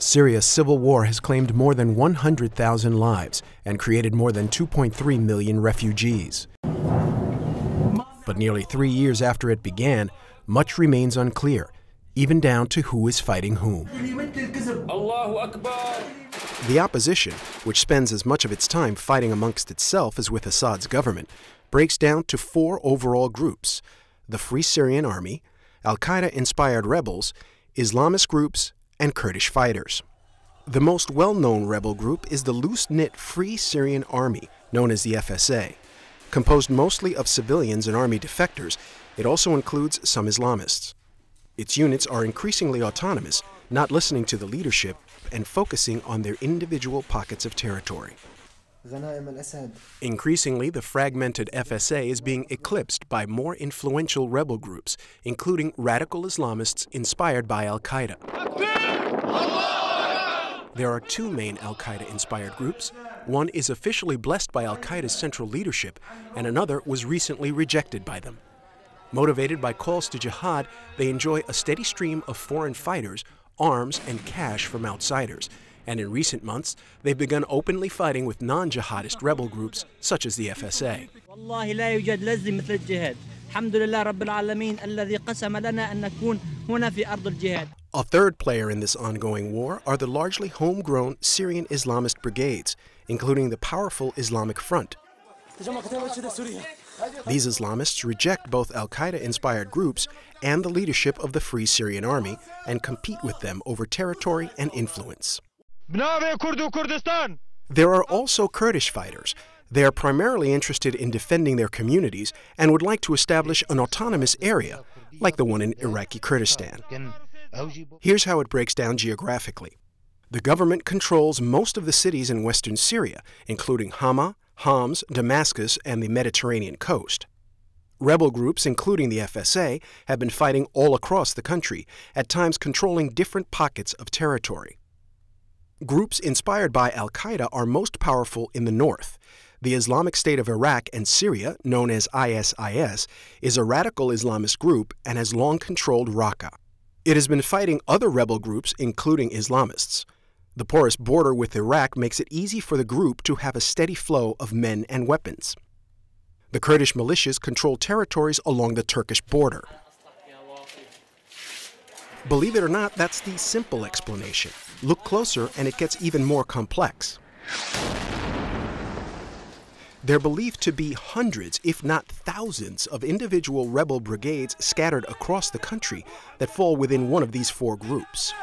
Syria's civil war has claimed more than 100,000 lives and created more than 2.3 million refugees. But nearly 3 years after it began, much remains unclear, even down to who is fighting whom. The opposition, which spends as much of its time fighting amongst itself as with Assad's government, breaks down to 4 overall groups: the Free Syrian Army, Al-Qaeda-inspired rebels, Islamist Groups, and Kurdish Fighters. The most well-known rebel group is the loose-knit Free Syrian Army, known as the FSA. Composed mostly of civilians and army defectors, it also includes some Islamists. Its units are increasingly autonomous, not listening to the leadership and focusing on their individual pockets of territory. Increasingly, the fragmented FSA is being eclipsed by more influential rebel groups, including radical Islamists inspired by Al-Qaeda. There are 2 main Al-Qaeda-inspired groups. One is officially blessed by Al-Qaeda's central leadership, and another was recently rejected by them. Motivated by calls to jihad, they enjoy a steady stream of foreign fighters, arms, and cash from outsiders. And in recent months, they've begun openly fighting with non-jihadist rebel groups such as the FSA. A third player in this ongoing war are the largely homegrown Syrian Islamist brigades, including the powerful Islamic Front. These Islamists reject both Al-Qaeda-inspired groups and the leadership of the Free Syrian Army and compete with them over territory and influence. There are also Kurdish fighters. They are primarily interested in defending their communities and would like to establish an autonomous area, like the one in Iraqi Kurdistan. Here's how it breaks down geographically. The government controls most of the cities in western Syria, including Hama, Homs, Damascus, and the Mediterranean coast. Rebel groups, including the FSA, have been fighting all across the country, at times controlling different pockets of territory. Groups inspired by Al-Qaeda are most powerful in the north. The Islamic State of Iraq and Syria, known as ISIS, is a radical Islamist group and has long controlled Raqqa. It has been fighting other rebel groups, including Islamists. The porous border with Iraq makes it easy for the group to have a steady flow of men and weapons. The Kurdish militias control territories along the Turkish border. Believe it or not, that's the simple explanation. Look closer and it gets even more complex. They're believed to be hundreds, if not thousands, of individual rebel brigades scattered across the country that fall within one of these 4 groups.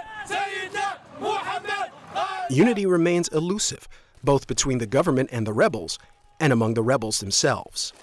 Unity remains elusive, both between the government and the rebels, and among the rebels themselves.